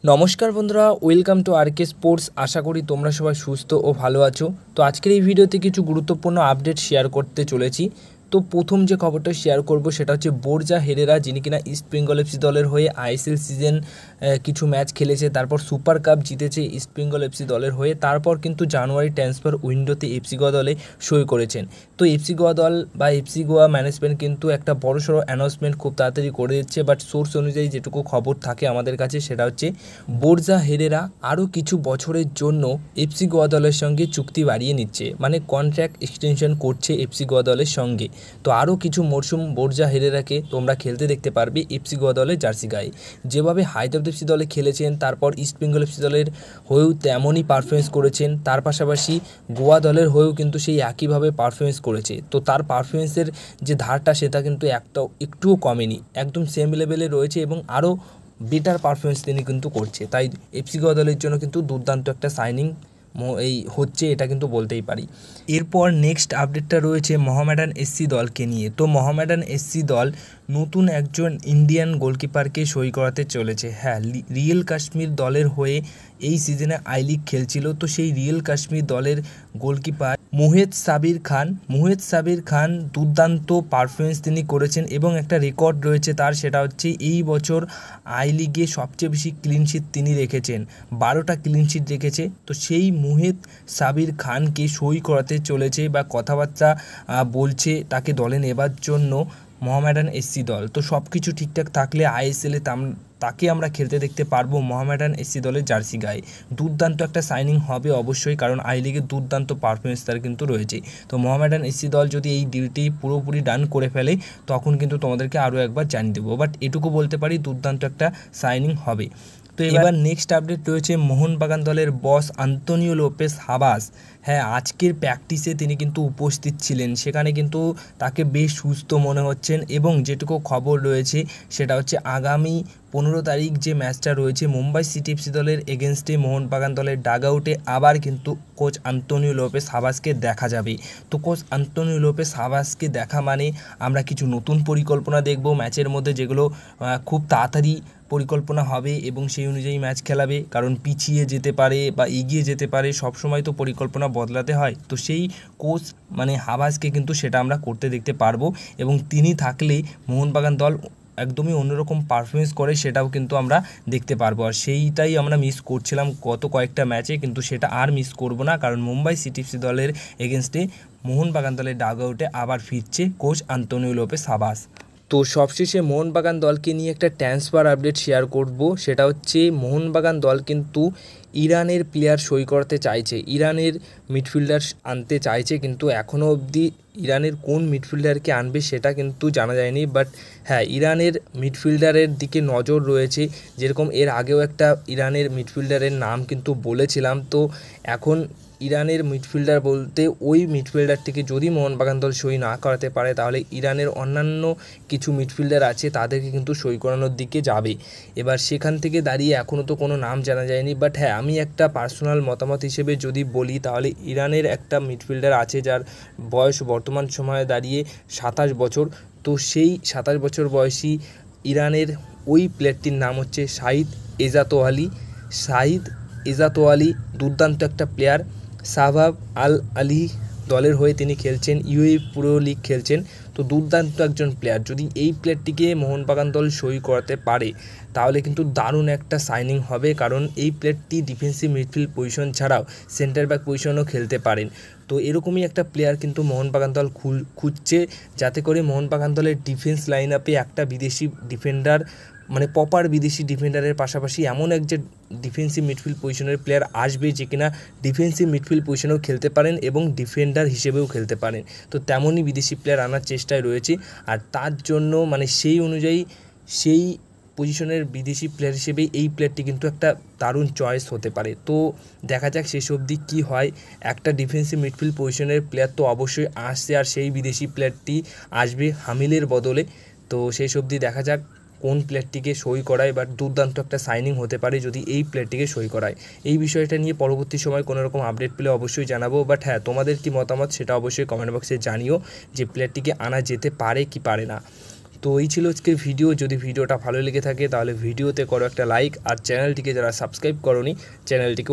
নমস্কার বন্ধুরা, welcome to R K sports. আশা করি তোমরা সবাই সুস্থ ও ভালো আছো। তো আজকের এই ভিডিওতে কিছু গুরুত্বপূর্ণ আপডেট শেয়ার করতে চলেছি। তো প্রথম যে খবরটা শেয়ার করব সেটা হচ্ছে বোরজা হেরেরা, যিনি কিনা ইস্ট বেঙ্গল এফসি দলের হয়ে আইএসএল সিজন কিছু ম্যাচ খেলেছে, তারপর সুপার কাপ জিতেছে ইস্ট বেঙ্গল এফসি দলের হয়ে, তারপর কিন্তু জানুয়ারি ট্রান্সফার উইন্ডোতে এফসি গোয়া দলে সই করেছেন। তো এফসি গোয়া দল বা এফসি গোয়া ম্যানেজমেন্ট কিন্তু একটা বড়সড় অ্যানাউন্সমেন্ট খুব তাড়াতাড়ি করে দিচ্ছে, বাট সোর্স অনুযায়ী যেটুকু খবর থাকে আমাদের কাছে সেটা হচ্ছে বোরজা হেরেরা আরও কিছু বছরের জন্য এফসি গোয়া দলের সঙ্গে চুক্তি বাড়িয়ে নিচ্ছে, মানে কন্ট্রাক্ট এক্সটেনশন করছে এফসি গোয়া দলের সঙ্গে। তো আরও কিছু মরশুম বোরজা হেরেরাকে তোমরা খেলতে দেখতে পারবে এফসি গোয়া দলের জার্সি গায়ে। যেভাবে হায়দ্রাবাদ এফসি দলে খেলেছেন, তারপর ইস্ট বেঙ্গল এফসি দলের হয়েও তেমনই পারফরমেন্স করেছেন, তার পাশাপাশি গোয়া দলের হয়েও কিন্তু সেই একইভাবে পারফরমেন্স করেছে। তো তার পারফরমেন্সের যে ধারটা সেটা কিন্তু একটুও কমেনি, একদম সেম লেভেলে রয়েছে এবং আরও বেটার পারফরমেন্স তিনি কিন্তু করছে। তাই এফসি গোয়া দলের জন্য কিন্তু দুর্দান্ত একটা সাইনিং হচ্ছে, এটা কিন্তু বলতেই পারি। এরপর নেক্সট আপডেটটা রয়েছে মোহামেডান এসসি দলকে নিয়ে। তো মোহামেডান এসসি দল নতুন একজন ইন্ডিয়ান গোলকিপারকে সই করাতে চলেছে। হ্যাঁ, রিয়েল কাশ্মীর দলের হয়ে এই সিজনে আই লিগ খেলছিল। তো সেই রিয়েল কাশ্মীর দলের গোলকিপার মোহেদ সাবির খান দুর্দান্ত পারফরমেন্স তিনি করেছেন এবং একটা রেকর্ড রয়েছে তার, সেটা হচ্ছে এই বছর আই লিগে সবচেয়ে বেশি ক্লিনশিট তিনি রেখেছেন, 12টা ক্লিনশিট রেখেছে। তো সেই মোহেদ সাবির খানকে সই করাতে চলেছে বা কথাবার্তা বলছে তাকে দলে নেবার জন্য মোহামেডান এসসি দল। তো সব কিছু ঠিকঠাক থাকলে আইএসএলে তাকে আমরা খেলতে দেখতে পারবো মোহামেডান এসসি দলের জার্সি গায়ে। দুর্দান্ত একটা সাইনিং হবে অবশ্যই, কারণ আই লিগে দুর্দান্ত পারফরমেন্স তার কিন্তু রয়েছে। তো মোহামেডান এসসি দল যদি এই ডিলটি পুরোপুরি ডান করে ফেলে তখন কিন্তু তোমাদেরকে আরও একবার জানিয়ে দেবো, বাট এটুকু বলতে পারি দুর্দান্ত একটা সাইনিং হবে। তো এবার নেক্সট আপডেট রয়েছে মোহনবাগান দলের বস আন্তোনিও লোপেস হাবাস। হ্যাঁ, আজকের প্র্যাকটিসে তিনি কিন্তু উপস্থিত ছিলেন, সেখানে কিন্তু তাকে বেশ সুস্থ মনে হচ্ছেন এবং যেটুকু খবর রয়েছে সেটা হচ্ছে আগামী 15 তারিখ যে ম্যাচটা রয়েছে মুম্বাই সিটি এফসি দলের এগেনস্টে মোহনবাগান দলের ডাগ আউটে আবার কিন্তু কোচ আন্তোনিও লোপেস হাবাসকে দেখা যাবে। তো কোচ আন্তোনিও লোপেস হাবাসকে দেখা মানে আমরা কিছু নতুন পরিকল্পনা দেখব ম্যাচের মধ্যে, যেগুলো খুব তাড়াতাড়ি পরিকল্পনা হবে এবং সেই অনুযায়ী ম্যাচ খেলাবে, কারণ পিছিয়ে যেতে পারে বা এগিয়ে যেতে পারে, সবসময় তো পরিকল্পনা বদলাতে হয়। তো সেই কোচ মানে হাবাসকে কিন্তু সেটা আমরা করতে দেখতে পারবো এবং তিনি থাকলে মোহনবাগান দল একদমই অন্যরকম পারফরমেন্স করে সেটাও কিন্তু আমরা দেখতে পারবো। আর সেইটাই আমরা মিস করছিলাম গত কয়েকটা ম্যাচে, কিন্তু সেটা আর মিস করব না, কারণ মুম্বাই সিটি এফসি দলের এগেনস্টে মোহনবাগান দলের ডাগ আউটে আবার ফিরছে কোচ আন্তোনিও লোপেস হাবাস। তো সবশেষে মোহনবাগান দলকে নিয়ে একটা ট্রান্সফার আপডেট শেয়ার করব, সেটা হচ্ছে মোহনবাগান দল কিন্তু ইরানের প্লেয়ার সই করতে চাইছে, ইরানের মিডফিল্ডার আনতে চাইছে, কিন্তু এখনও অবধি ইরানের কোন মিডফিল্ডারকে আনবে সেটা কিন্তু জানা যায়নি। বাট হ্যাঁ, ইরানের মিডফিল্ডারের দিকে নজর রয়েছে, যেরকম এর আগেও একটা ইরানের মিডফিল্ডারের নাম কিন্তু বলেছিলাম। তো এখন ইরানের মিডফিল্ডার বলতে ওই মিডফিল্ডারটিকে যদি মোহনবাগান দল সই না করাতে পারে তাহলে ইরানের অন্যান্য কিছু মিডফিল্ডার আছে তাদেরকে কিন্তু সই করানোর দিকে যাবে। এবার সেখান থেকে দাঁড়িয়ে এখনও তো কোনো নাম জানা যায়নি, বাট হ্যাঁ, আমি একটা পার্সোনাল মতামত হিসেবে যদি বলি তাহলে ইরানের একটা মিডফিল্ডার আছে যার বয়স বর্তমান সময়ে দাঁড়িয়ে 27 বছর। তো সেই 27 বছর বয়সী ইরানের ওই প্লেয়ারটির নাম হচ্ছে সাঈদ এজাতোয়ালি। দুর্দান্ত একটা প্লেয়ার, শাহবাব আল আলী দলের হয়ে তিনি খেলছেন, ইউএই প্রো লিগ খেলছেন। তো দুর্দান্ত একজন প্লেয়ার, যদি এই প্লেয়ারটিকে মোহনবাগান দল সই করাতে পারে তাহলে কিন্তু দারুণ একটা সাইনিং হবে, কারণ এই প্লেয়ারটি ডিফেন্সিভ মিডফিল্ড পজিশন ছাড়াও সেন্টার ব্যাক পজিশনও খেলতে পারেন। তো এরকমই একটা প্লেয়ার কিন্তু মোহনবাগান দল খুঁজছে, যাতে করে মোহনবাগান দলের ডিফেন্স লাইন আপে একটা বিদেশি ডিফেন্ডার, মানে প্রপার বিদেশি ডিফেন্ডারের পাশাপাশি এমন এক যে ডিফেন্সিভ মিডফিল্ড পজিশনের প্লেয়ার আসবে যে কিনা ডিফেন্সিভ মিডফিল্ড পজিশনেও খেলতে পারেন এবং ডিফেন্ডার হিসেবেও খেলতে পারেন। তো তেমনই বিদেশি প্লেয়ার আনার চেষ্টায় রয়েছে, আর তার জন্য মানে সেই অনুযায়ী সেই পজিশনের বিদেশি প্লেয়ার হিসেবে এই প্লেয়ারটি কিন্তু একটা দারুণ চয়েস হতে পারে। তো দেখা যাক শেষ অবধি কী হয়। একটা ডিফেন্সিভ মিডফিল্ড পজিশনের প্লেয়ার তো অবশ্যই আসছে, আর সেই বিদেশি প্লেয়ারটি আসবে হামিলের বদলে। তো শেষ অবধি দেখা যাক কোন প্লেয়ারটিকে সই করায়, বাট দুর্দান্ত একটা সাইনিং হতে পারে যদি এই প্লেয়ারটিকে সই করায়। এই বিষয়টা নিয়ে পরবর্তী সময় কোনো রকম আপডেট পেলে অবশ্যই জানাবো, বাট হ্যাঁ, তোমাদের কি মতামত সেটা অবশ্যই কমেন্ট বক্সে জানিও যে প্লেয়ারটিকে আনা যেতে পারে কি পারে না। তো এই ছিল আজকের ভিডিও। যদি ভিডিওটা ভালো লেগে থাকে তাহলে ভিডিওতে করো একটা লাইক, আর চ্যানেলটিকে যারা সাবস্ক্রাইব করোনি চ্যানেলটিকে